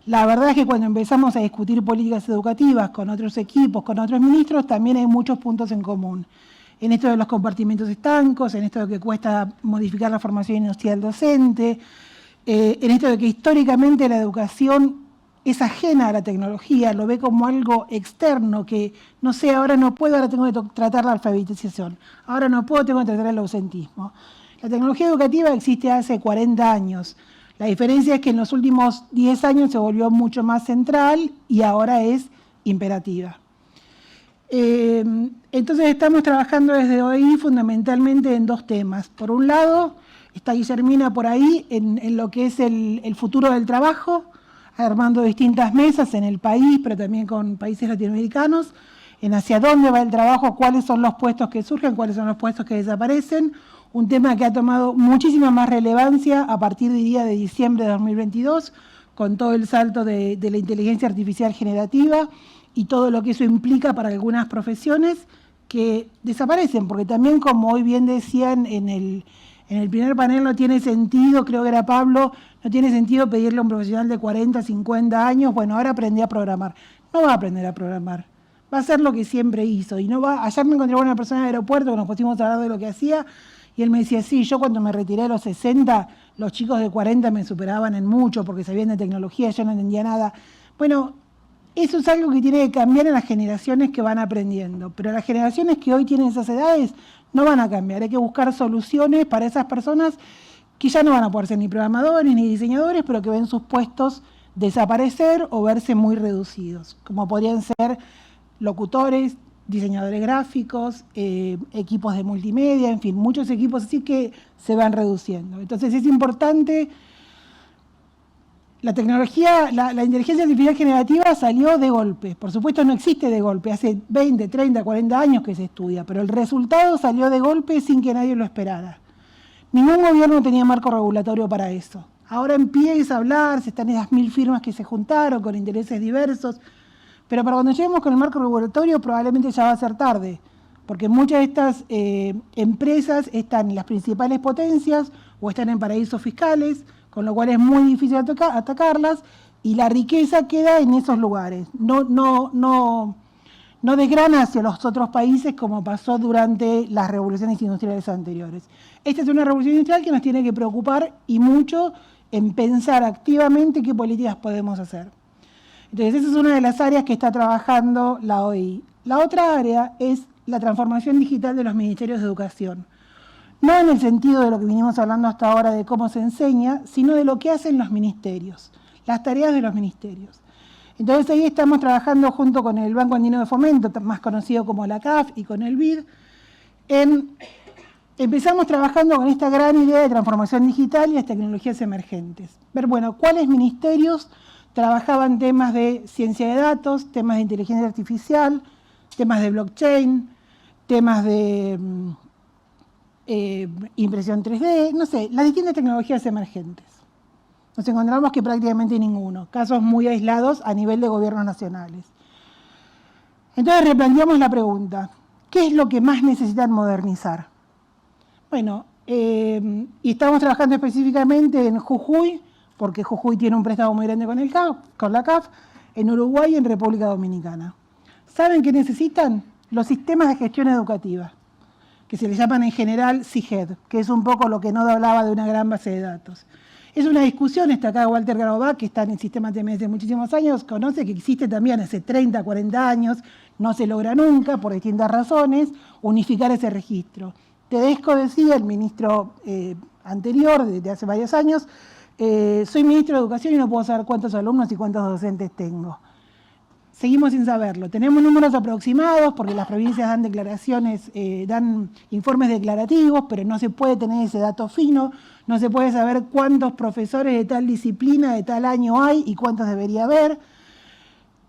la verdad es que cuando empezamos a discutir políticas educativas con otros equipos, con otros ministros, también hay muchos puntos en común. En esto de los compartimentos estancos, en esto de que cuesta modificar la formación inicial docente, en esto de que históricamente la educación es ajena a la tecnología, lo ve como algo externo, que no sé, ahora no puedo, ahora tengo que tratar la alfabetización, ahora no puedo, tengo que tratar el ausentismo. La tecnología educativa existe hace 40 años. La diferencia es que en los últimos 10 años se volvió mucho más central y ahora es imperativa. Entonces estamos trabajando desde hoy fundamentalmente en 2 temas. Por un lado, está Guillermina por ahí en lo que es el futuro del trabajo, armando distintas mesas en el país, pero también con países latinoamericanos, en hacia dónde va el trabajo, cuáles son los puestos que surgen, cuáles son los puestos que desaparecen, un tema que ha tomado muchísima más relevancia a partir, diría, de diciembre de 2022, con todo el salto de la inteligencia artificial generativa y todo lo que eso implica para algunas profesiones que desaparecen, porque también, como hoy bien decían en el primer panel, no tiene sentido, creo que era Pablo, no tiene sentido pedirle a un profesional de 40, 50 años, bueno, ahora aprendí a programar. No va a aprender a programar, va a hacer lo que siempre hizo. Y no va. Ayer me encontré con una persona en el aeropuerto que nos pusimos a hablar de lo que hacía, y él me decía, sí, yo cuando me retiré a los 60, los chicos de 40 me superaban en mucho porque sabían de tecnología, yo no entendía nada. Bueno, eso es algo que tiene que cambiar en las generaciones que van aprendiendo, pero las generaciones que hoy tienen esas edades no van a cambiar. Hay que buscar soluciones para esas personas que ya no van a poder ser ni programadores ni diseñadores, pero que ven sus puestos desaparecer o verse muy reducidos, como podrían ser locutores, diseñadores gráficos, equipos de multimedia, en fin, muchos equipos así que se van reduciendo. Entonces es importante. La tecnología, la inteligencia artificial generativa salió de golpe. Por supuesto no existe de golpe, hace 20, 30, 40 años que se estudia, pero el resultado salió de golpe sin que nadie lo esperara. Ningún gobierno tenía marco regulatorio para eso. Ahora empieza a hablar, se están esas 1000 firmas que se juntaron con intereses diversos, pero para cuando lleguemos con el marco regulatorio probablemente ya va a ser tarde, porque muchas de estas empresas están en las principales potencias o están en paraísos fiscales, con lo cual es muy difícil atacarlas, y la riqueza queda en esos lugares. No desgrana hacia los otros países como pasó durante las revoluciones industriales anteriores. Esta es una revolución industrial que nos tiene que preocupar y mucho en pensar activamente qué políticas podemos hacer. Entonces, esa es una de las áreas que está trabajando la OEI. La otra área es la transformación digital de los ministerios de educación. No en el sentido de lo que vinimos hablando hasta ahora de cómo se enseña, sino de lo que hacen los ministerios, las tareas de los ministerios. Entonces ahí estamos trabajando junto con el Banco Andino de Fomento, más conocido como la CAF, y con el BID. Empezamos trabajando con esta gran idea de transformación digital y las tecnologías emergentes. Ver, bueno, cuáles ministerios trabajaban temas de ciencia de datos, temas de inteligencia artificial, temas de blockchain, temas de impresión 3D, no sé, las distintas tecnologías emergentes. Nos encontramos que prácticamente ninguno, casos muy aislados a nivel de gobiernos nacionales. Entonces replanteamos la pregunta, ¿qué es lo que más necesitan modernizar? Bueno, y estamos trabajando específicamente en Jujuy, porque Jujuy tiene un préstamo muy grande con la CAF, en Uruguay y en República Dominicana. ¿Saben qué necesitan? Los sistemas de gestión educativa, que se les llaman en general SIGED, que es un poco lo que Nodo hablaba de una gran base de datos. Es una discusión, está acá Walter Garobá, que está en el sistema TMS de muchísimos años, conoce que existe también hace 30, 40 años, no se logra nunca, por distintas razones, unificar ese registro. Tedesco decía, el ministro anterior, de hace varios años, soy ministro de Educación y no puedo saber cuántos alumnos y cuántos docentes tengo. Seguimos sin saberlo. Tenemos números aproximados porque las provincias dan declaraciones, dan informes declarativos, pero no se puede tener ese dato fino, no se puede saber cuántos profesores de tal disciplina de tal año hay y cuántos debería haber.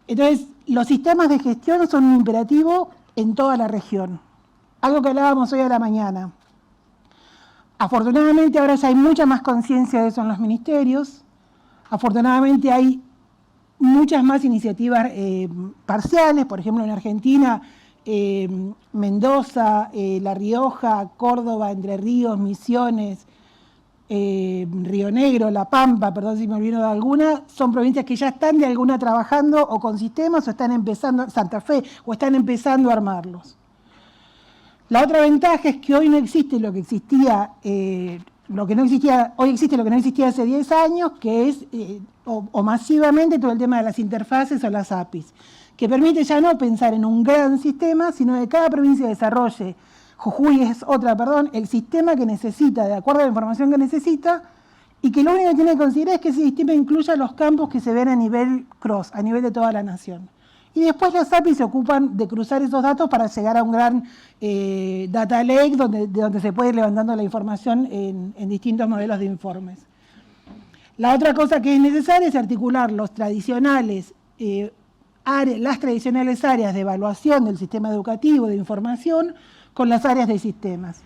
Entonces, los sistemas de gestión son un imperativo en toda la región. Algo que hablábamos hoy a la mañana. Afortunadamente ahora ya hay mucha más conciencia de eso en los ministerios. Afortunadamente hay muchas más iniciativas parciales, por ejemplo en Argentina, Mendoza, La Rioja, Córdoba, Entre Ríos, Misiones, Río Negro, La Pampa, perdón si me olvido de alguna, son provincias que ya están de alguna trabajando o con sistemas o están empezando, Santa Fe, o están empezando a armarlos. La otra ventaja es que hoy no existe lo que existía, hoy existe lo que no existía hace 10 años, que es o masivamente todo el tema de las interfaces o las APIs, que permite ya no pensar en un gran sistema, sino que cada provincia desarrolle, Jujuy es otra, perdón, el sistema que necesita, de acuerdo a la información que necesita, y que lo único que tiene que considerar es que ese sistema incluya los campos que se ven a nivel cross, a nivel de toda la nación. Y después las APIs se ocupan de cruzar esos datos para llegar a un gran data lake de donde se puede ir levantando la información en distintos modelos de informes. La otra cosa que es necesaria es articular las tradicionales áreas de evaluación del sistema educativo, de información, con las áreas de sistemas.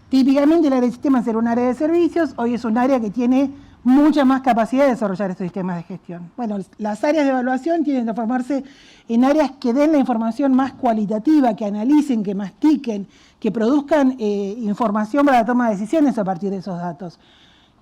Típicamente el área de sistemas era un área de servicios, hoy es un área que tiene mucha más capacidad de desarrollar estos sistemas de gestión. Bueno, las áreas de evaluación tienen que transformarse en áreas que den la información más cualitativa, que analicen, que mastiquen, que produzcan información para la toma de decisiones a partir de esos datos.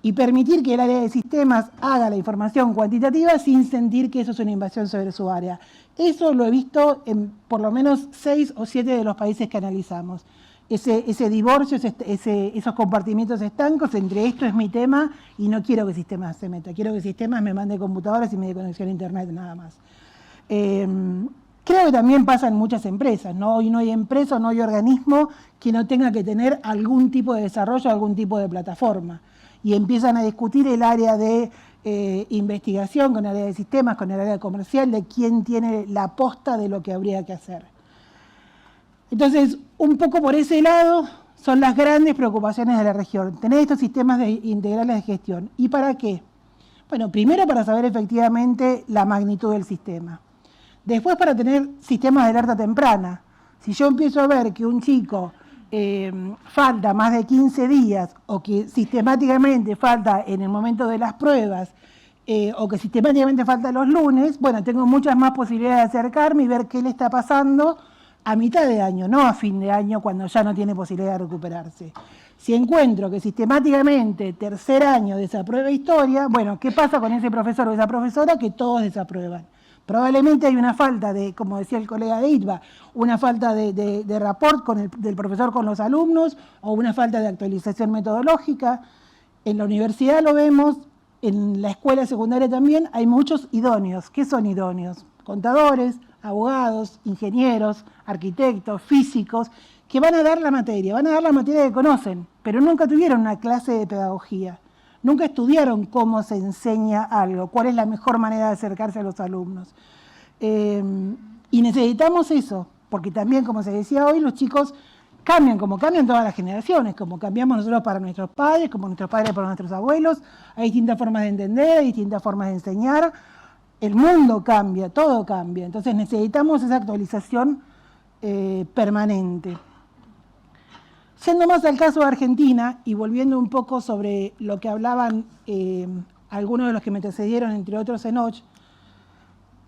Y permitir que el área de sistemas haga la información cuantitativa sin sentir que eso es una invasión sobre su área. Eso lo he visto en por lo menos 6 o 7 de los países que analizamos. Ese divorcio, esos compartimientos estancos entre esto es mi tema y no quiero que sistemas se meta. Quiero que sistemas me mande computadoras y me dé conexión a internet, nada más. Creo que también pasa en muchas empresas, ¿no? Hoy no hay empresa, no hay organismo que no tenga que tener algún tipo de desarrollo, algún tipo de plataforma. Y empiezan a discutir el área de investigación con el área de sistemas, con el área comercial, de quién tiene la posta de lo que habría que hacer. Entonces, un poco por ese lado son las grandes preocupaciones de la región, tener estos sistemas integrales de gestión. ¿Y para qué? Bueno, primero para saber efectivamente la magnitud del sistema. Después para tener sistemas de alerta temprana. Si yo empiezo a ver que un chico falta más de 15 días o que sistemáticamente falta en el momento de las pruebas o que sistemáticamente falta los lunes, bueno, tengo muchas más posibilidades de acercarme y ver qué le está pasando a mitad de año, no a fin de año cuando ya no tiene posibilidad de recuperarse. Si encuentro que sistemáticamente tercer año desaprueba historia, bueno, ¿qué pasa con ese profesor o esa profesora que todos desaprueban? Probablemente hay una falta de, como decía el colega de ITBA, una falta de rapport del profesor con los alumnos o una falta de actualización metodológica. En la universidad lo vemos, en la escuela secundaria también hay muchos idóneos. ¿Qué son idóneos? Contadores, abogados, ingenieros, arquitectos, físicos, que van a dar la materia que conocen, pero nunca tuvieron una clase de pedagogía. Nunca estudiaron cómo se enseña algo, cuál es la mejor manera de acercarse a los alumnos. Y necesitamos eso, porque también, como se decía hoy, los chicos cambian, como cambian todas las generaciones, como cambiamos nosotros para nuestros padres, como nuestros padres para nuestros abuelos. Hay distintas formas de entender, hay distintas formas de enseñar. El mundo cambia, todo cambia. Entonces necesitamos esa actualización permanente. Yendo más al caso de Argentina y volviendo un poco sobre lo que hablaban algunos de los que me antecedieron, entre otros Enoch,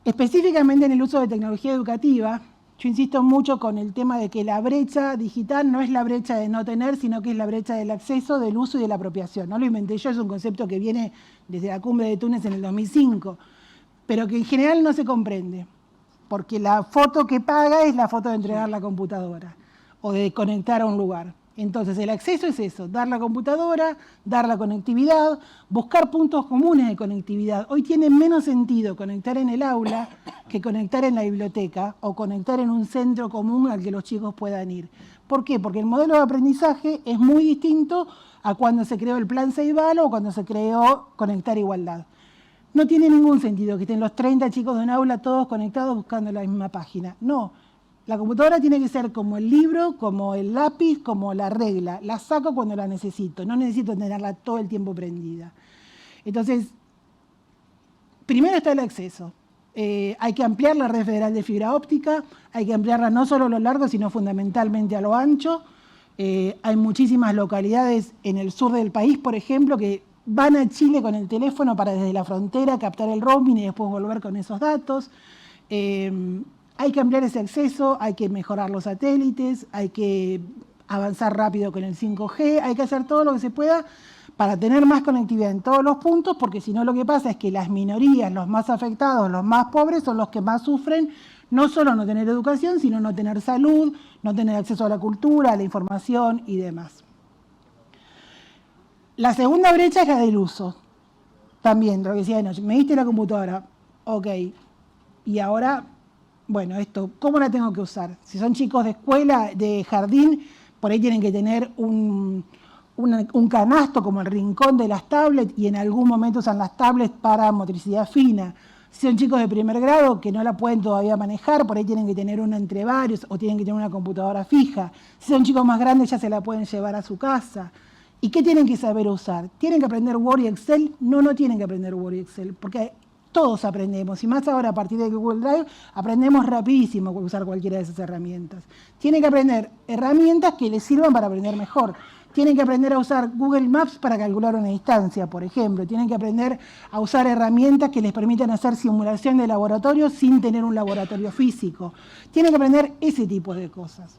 específicamente en el uso de tecnología educativa, yo insisto mucho con el tema de que la brecha digital no es la brecha de no tener, sino que es la brecha del acceso, del uso y de la apropiación. No lo inventé yo, es un concepto que viene desde la Cumbre de Túnez en el 2005, pero que en general no se comprende, porque la foto que paga es la foto de entregar la computadora o de conectar a un lugar. Entonces el acceso es eso, dar la computadora, dar la conectividad, buscar puntos comunes de conectividad. Hoy tiene menos sentido conectar en el aula que conectar en la biblioteca o conectar en un centro común al que los chicos puedan ir. ¿Por qué? Porque el modelo de aprendizaje es muy distinto a cuando se creó el Plan Ceibal o cuando se creó Conectar Igualdad. No tiene ningún sentido que estén los 30 chicos de un aula todos conectados buscando la misma página. No. La computadora tiene que ser como el libro, como el lápiz, como la regla. La saco cuando la necesito, no necesito tenerla todo el tiempo prendida. Entonces, primero está el acceso. Hay que ampliar la red federal de fibra óptica, hay que ampliarla no solo a lo largo, sino fundamentalmente a lo ancho. Hay muchísimas localidades en el sur del país, por ejemplo, que van a Chile con el teléfono para desde la frontera captar el roaming y después volver con esos datos. Hay que ampliar ese acceso, hay que mejorar los satélites, hay que avanzar rápido con el 5G, hay que hacer todo lo que se pueda para tener más conectividad en todos los puntos, porque si no lo que pasa es que las minorías, los más afectados, los más pobres, son los que más sufren, no solo no tener educación, sino no tener salud, no tener acceso a la cultura, a la información y demás. La segunda brecha es la del uso. También, lo que decía Enoch, me diste la computadora, ok, y ahora... Bueno, esto, ¿cómo la tengo que usar? Si son chicos de escuela, de jardín, por ahí tienen que tener un canasto como el rincón de las tablets y en algún momento usan las tablets para motricidad fina. Si son chicos de primer grado que no la pueden todavía manejar, por ahí tienen que tener una entre varios o tienen que tener una computadora fija. Si son chicos más grandes ya se la pueden llevar a su casa. ¿Y qué tienen que saber usar? ¿Tienen que aprender Word y Excel? No, no tienen que aprender Word y Excel, porque... todos aprendemos, y más ahora a partir de Google Drive, aprendemos rapidísimo a usar cualquiera de esas herramientas. Tienen que aprender herramientas que les sirvan para aprender mejor. Tienen que aprender a usar Google Maps para calcular una distancia, por ejemplo. Tienen que aprender a usar herramientas que les permitan hacer simulación de laboratorio sin tener un laboratorio físico. Tienen que aprender ese tipo de cosas.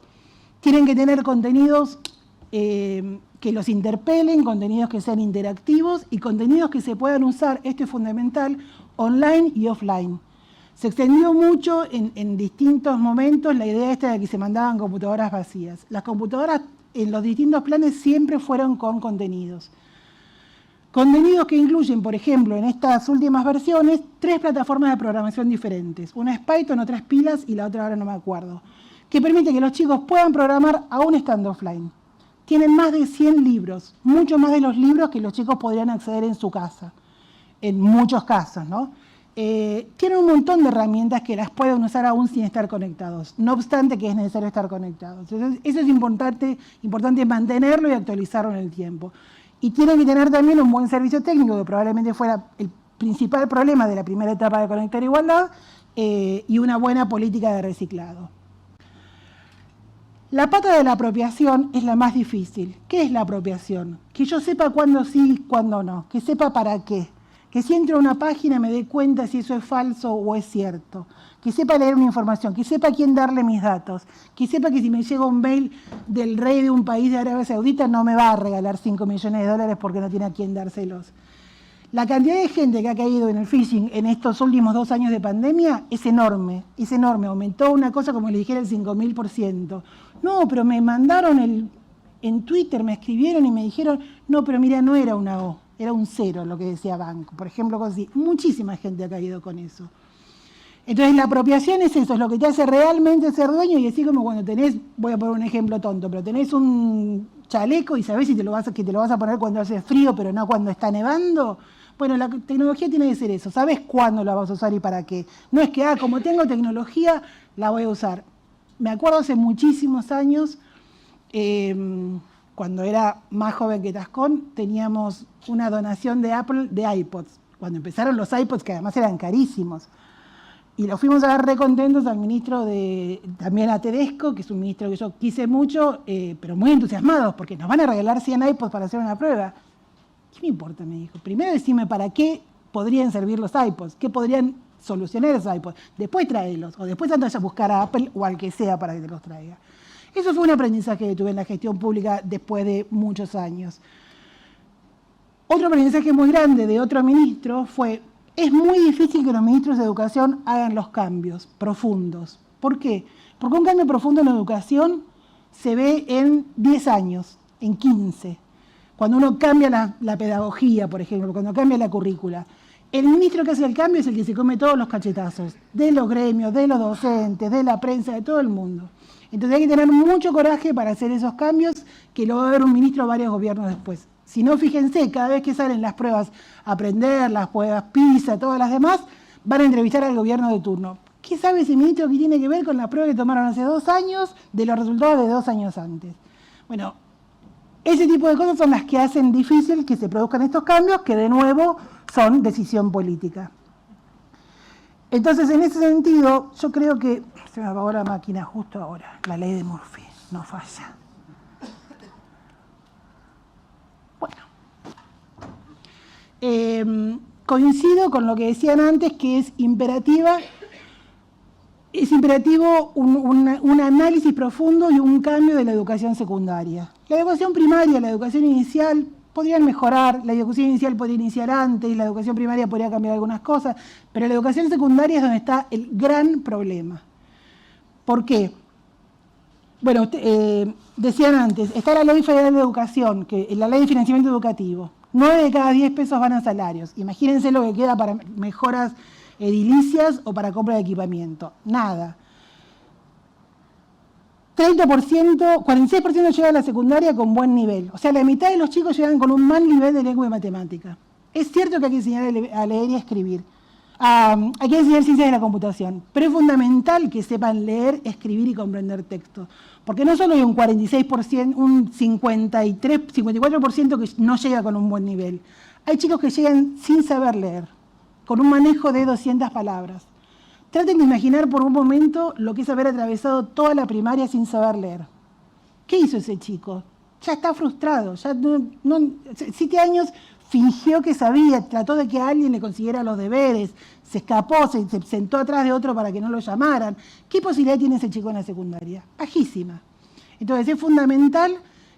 Tienen que tener contenidos que los interpelen, contenidos que sean interactivos y contenidos que se puedan usar, esto es fundamental, online y offline. Se extendió mucho en distintos momentos la idea esta de que se mandaban computadoras vacías. Las computadoras en los distintos planes siempre fueron con contenidos. Contenidos que incluyen, por ejemplo, en estas últimas versiones, 3 plataformas de programación diferentes. Una es Python, otra es Pilas y la otra ahora no me acuerdo. Que permite que los chicos puedan programar aún estando offline. Tienen más de 100 libros, mucho más de los libros que los chicos podrían acceder en su casa. En muchos casos, ¿no? Tienen un montón de herramientas que las pueden usar aún sin estar conectados, no obstante que es necesario estar conectados. Entonces, eso es importante mantenerlo y actualizarlo en el tiempo. Y tienen que tener también un buen servicio técnico, que probablemente fuera el principal problema de la primera etapa de Conectar Igualdad, y una buena política de reciclado. La pata de la apropiación es la más difícil. ¿Qué es la apropiación? Que yo sepa cuándo sí, cuándo no. Que sepa para qué. Que si entro a una página me dé cuenta si eso es falso o es cierto. Que sepa leer una información. Que sepa a quién darle mis datos. Que sepa que si me llega un mail del rey de un país de Arabia Saudita no me va a regalar 5 millones de dólares porque no tiene a quién dárselos. La cantidad de gente que ha caído en el phishing en estos últimos 2 años de pandemia es enorme, aumentó una cosa como le dijera el 5000%. No, pero me mandaron en Twitter, me escribieron y me dijeron, no, pero mira, no era una O, era un 0 lo que decía banco, por ejemplo, cosas así. Muchísima gente ha caído con eso. Entonces la apropiación es eso, es lo que te hace realmente ser dueño y así como cuando tenés, voy a poner un ejemplo tonto, pero tenés un chaleco y sabés si que te lo vas a poner cuando hace frío, pero no cuando está nevando. Bueno, la tecnología tiene que ser eso, sabes cuándo la vas a usar y para qué. No es que, como tengo tecnología, la voy a usar. Me acuerdo hace muchísimos años, cuando era más joven que Tascón, teníamos una donación de Apple de iPods. Cuando empezaron los iPods, que además eran carísimos. Y lo fuimos a dar recontentos al ministro también a Tedesco, que es un ministro que yo quise mucho, pero muy entusiasmados, porque nos van a regalar 100 iPods para hacer una prueba. ¿Qué me importa? Me dijo. Primero decime para qué podrían servir los iPods, qué podrían solucionar esos iPods. Después tráelos, o después andás a buscar a Apple o al que sea para que te los traiga. Eso fue un aprendizaje que tuve en la gestión pública después de muchos años. Otro aprendizaje muy grande de otro ministro fue, es muy difícil que los ministros de educación hagan los cambios profundos. ¿Por qué? Porque un cambio profundo en la educación se ve en 10 años, en 15. Cuando uno cambia la pedagogía, por ejemplo, cuando cambia la currícula. El ministro que hace el cambio es el que se come todos los cachetazos, de los gremios, de los docentes, de la prensa, de todo el mundo. Entonces hay que tener mucho coraje para hacer esos cambios, que lo va a ver un ministro varios gobiernos después. Si no, fíjense, cada vez que salen las pruebas Aprender, las pruebas PISA, todas las demás, van a entrevistar al gobierno de turno. ¿Qué sabe ese ministro que tiene que ver con la prueba que tomaron hace 2 años de los resultados de 2 años antes? Bueno, ese tipo de cosas son las que hacen difícil que se produzcan estos cambios, que de nuevo son decisión política. Entonces, en ese sentido, yo creo que... Se me apagó la máquina justo ahora, la ley de Murphy, no falla. Bueno. Coincido con lo que decían antes, que es imperativo un análisis profundo y un cambio de la educación secundaria. La educación primaria, la educación inicial podrían mejorar, la educación inicial podría iniciar antes, la educación primaria podría cambiar algunas cosas, pero la educación secundaria es donde está el gran problema. ¿Por qué? Bueno, decían antes, está la Ley Federal de Educación, que es la Ley de Financiamiento Educativo. 9 de cada 10 pesos van a salarios. Imagínense lo que queda para mejoras edilicias o para compra de equipamiento. Nada. 30%, 46% llegan a la secundaria con buen nivel. O sea, la mitad de los chicos llegan con un mal nivel de lengua y matemática. Es cierto que hay que enseñar a leer y a escribir. Hay que enseñar ciencias de la computación. Pero es fundamental que sepan leer, escribir y comprender texto. Porque no solo hay un 46%, un 54% que no llega con un buen nivel. Hay chicos que llegan sin saber leer, con un manejo de 200 palabras. Traten de imaginar por un momento lo que es haber atravesado toda la primaria sin saber leer. ¿Qué hizo ese chico? Ya está frustrado, ya 7 años fingió que sabía, trató de que alguien le consiguiera los deberes, se escapó, se sentó atrás de otro para que no lo llamaran. ¿Qué posibilidad tiene ese chico en la secundaria? Bajísima. Entonces es fundamental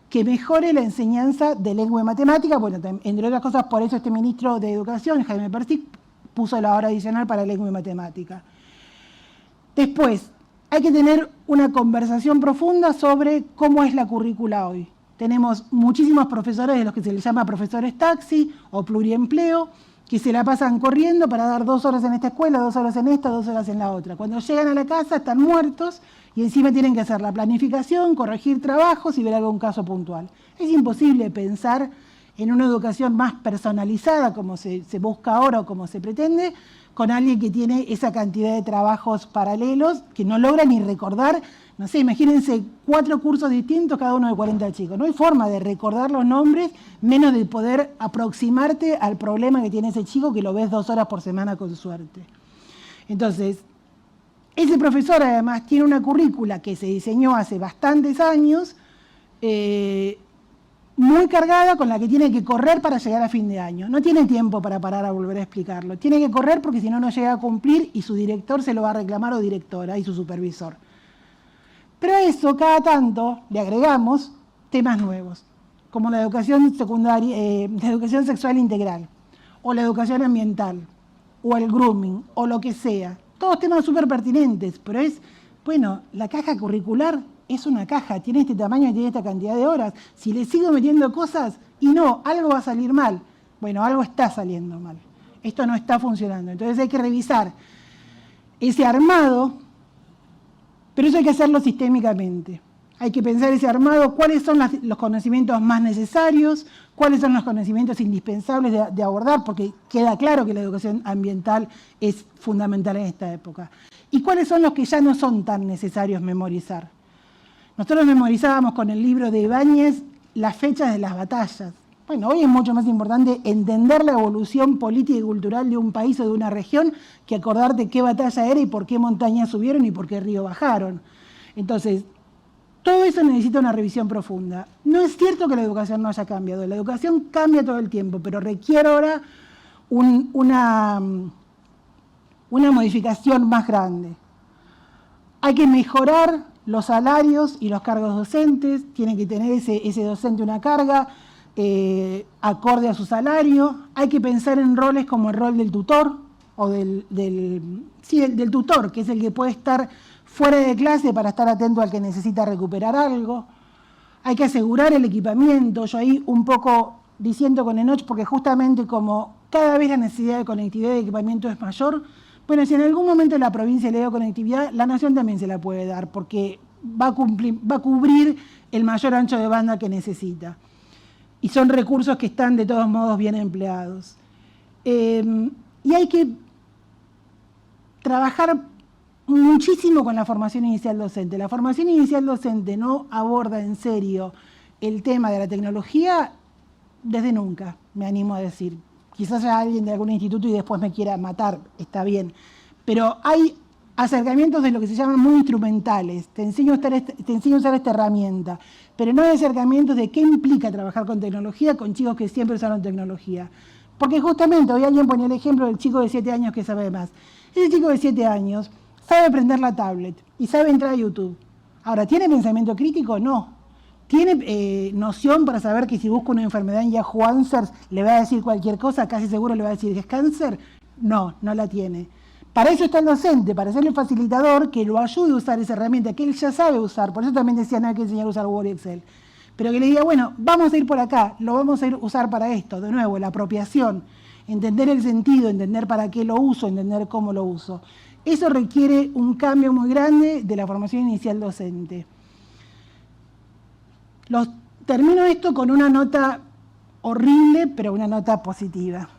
que mejore la enseñanza de lengua y matemática. Bueno, entre otras cosas, por eso este ministro de Educación, Jaime Persic, puso la hora adicional para lengua y matemática. Después, hay que tener una conversación profunda sobre cómo es la currícula hoy. Tenemos muchísimos profesores de los que se les llama profesores taxi o pluriempleo, que se la pasan corriendo para dar 2 horas en esta escuela, 2 horas en esta, 2 horas en la otra. Cuando llegan a la casa están muertos y encima tienen que hacer la planificación, corregir trabajos y ver algún caso puntual. Es imposible pensar en una educación más personalizada, como se busca ahora o como se pretende, con alguien que tiene esa cantidad de trabajos paralelos, que no logra ni recordar, no sé, imagínense 4 cursos distintos, cada uno de 40 chicos. No hay forma de recordar los nombres, menos de poder aproximarte al problema que tiene ese chico, que lo ves 2 horas por semana con suerte. Entonces, Ese profesor además tiene una currícula que se diseñó hace bastantes años, muy cargada, con la que tiene que correr para llegar a fin de año. No tiene tiempo para parar a volver a explicarlo. Tiene que correr porque si no, no llega a cumplir y su director se lo va a reclamar, o directora, y su supervisor. Pero a eso, cada tanto, le agregamos temas nuevos, como la educación secundaria, la educación sexual integral, o la educación ambiental, o el grooming, o lo que sea. Todos temas súper pertinentes, pero es, bueno, la caja curricular es una caja, tiene este tamaño y tiene esta cantidad de horas. Si le sigo metiendo cosas, y no, algo va a salir mal. Bueno, algo está saliendo mal. Esto no está funcionando. Entonces hay que revisar ese armado, pero eso hay que hacerlo sistémicamente. Hay que pensar ese armado, cuáles son los conocimientos más necesarios, cuáles son los conocimientos indispensables de abordar, porque queda claro que la educación ambiental es fundamental en esta época. Y cuáles son los que ya no son tan necesarios memorizar. Nosotros memorizábamos con el libro de Ibáñez las fechas de las batallas. Bueno, hoy es mucho más importante entender la evolución política y cultural de un país o de una región que acordarte qué batalla era y por qué montañas subieron y por qué río bajaron. Entonces, todo eso necesita una revisión profunda. No es cierto que la educación no haya cambiado. La educación cambia todo el tiempo, pero requiere ahora una modificación más grande. Hay que mejorar los salarios y los cargos docentes. Tiene que tener ese docente una carga acorde a su salario. Hay que pensar en roles como el rol del tutor, o del tutor, que es el que puede estar fuera de clase para estar atento al que necesita recuperar algo. Hay que asegurar el equipamiento. Yo ahí un poco diciendo con Enoch, porque justamente como cada vez la necesidad de conectividad y de equipamiento es mayor, bueno, si en algún momento la provincia le da conectividad, la nación también se la puede dar, porque va a cubrir el mayor ancho de banda que necesita. Y son recursos que están de todos modos bien empleados. Y hay que trabajar muchísimo con la formación inicial docente. La formación inicial docente no aborda en serio el tema de la tecnología desde nunca, me animo a decir. Quizás haya alguien de algún instituto y después me quiera matar, está bien. Pero hay acercamientos de lo que se llaman muy instrumentales. Te enseño a usar esta herramienta. Pero no hay acercamientos de qué implica trabajar con tecnología con chicos que siempre usaron tecnología. Porque justamente, hoy alguien ponía el ejemplo del chico de 7 años que sabe más. Ese chico de 7 años sabe prender la tablet y sabe entrar a YouTube. Ahora, ¿tiene pensamiento crítico? No. ¿Tiene noción para saber que si busca una enfermedad en Yahoo Answers le va a decir cualquier cosa? Casi seguro le va a decir que es cáncer. No, no la tiene. Para eso está el docente, para ser el facilitador que lo ayude a usar esa herramienta que él ya sabe usar. Por eso también decía, no hay que enseñar a usar Word y Excel. Pero que le diga, bueno, vamos a ir por acá, lo vamos a ir a usar para esto. De nuevo, la apropiación, entender el sentido, entender para qué lo uso, entender cómo lo uso. Eso requiere un cambio muy grande de la formación inicial docente. Termino esto con una nota horrible, pero una nota positiva.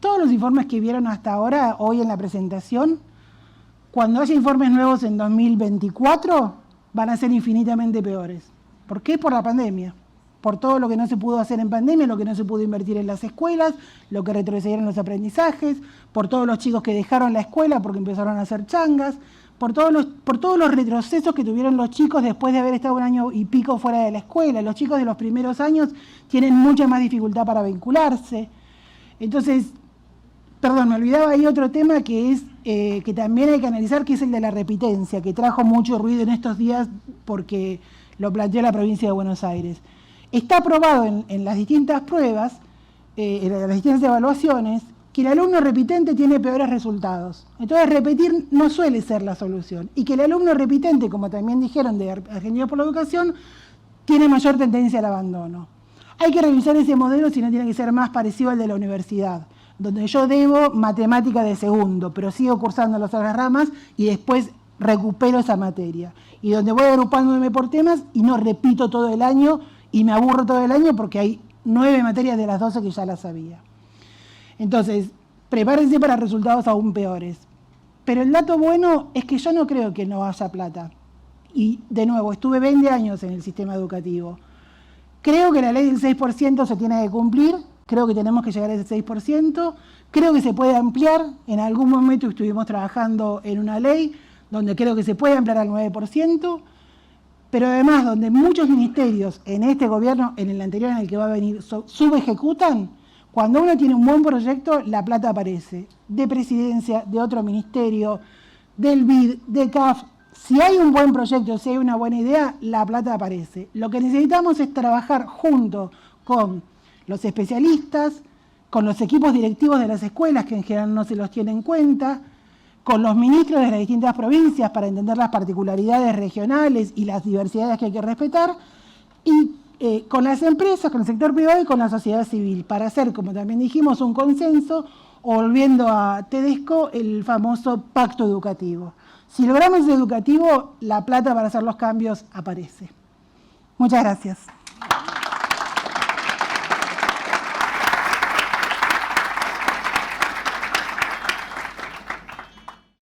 Todos los informes que vieron hasta ahora, hoy en la presentación, cuando haya informes nuevos en 2024, van a ser infinitamente peores. ¿Por qué? Por la pandemia. Por todo lo que no se pudo hacer en pandemia, lo que no se pudo invertir en las escuelas, lo que retrocedieron los aprendizajes, por todos los chicos que dejaron la escuela porque empezaron a hacer changas, por todos los retrocesos que tuvieron los chicos después de haber estado 1 año y pico fuera de la escuela. Los chicos de los primeros años tienen mucha más dificultad para vincularse. Entonces, perdón, me olvidaba, hay otro tema que es que también hay que analizar, que es el de la repitencia, que trajo mucho ruido en estos días porque lo planteó la provincia de Buenos Aires. Está aprobado en las distintas pruebas, en las distintas evaluaciones, que el alumno repitente tiene peores resultados. Entonces, repetir no suele ser la solución. Y que el alumno repitente, como también dijeron de Argentinos por la Educación, tiene mayor tendencia al abandono. Hay que revisar ese modelo si no tiene que ser más parecido al de la universidad, donde yo debo matemática de segundo, pero sigo cursando las otras ramas y después recupero esa materia. Y donde voy agrupándome por temas y no repito todo el año y me aburro todo el año porque hay 9 materias de las 12 que ya las sabía. Entonces, prepárense para resultados aún peores. Pero el dato bueno es que yo no creo que no haya plata. Y, de nuevo, estuve 20 años en el sistema educativo. Creo que la ley del 6% se tiene que cumplir. Creo que tenemos que llegar a ese 6%. Creo que se puede ampliar. En algún momento estuvimos trabajando en una ley donde creo que se puede ampliar al 9%, pero además donde muchos ministerios en este gobierno, en el anterior, en el que va a venir, subejecutan. Cuando uno tiene un buen proyecto, la plata aparece, de presidencia, de otro ministerio, del BID, de CAF. Si hay un buen proyecto, si hay una buena idea, la plata aparece. Lo que necesitamos es trabajar junto con los especialistas, con los equipos directivos de las escuelas, que en general no se los tiene en cuenta, con los ministros de las distintas provincias para entender las particularidades regionales y las diversidades que hay que respetar, y con las empresas, con el sector privado y con la sociedad civil, para hacer, como también dijimos, un consenso, o volviendo a Tedesco, el famoso pacto educativo. Si logramos el educativo, la plata para hacer los cambios aparece. Muchas gracias.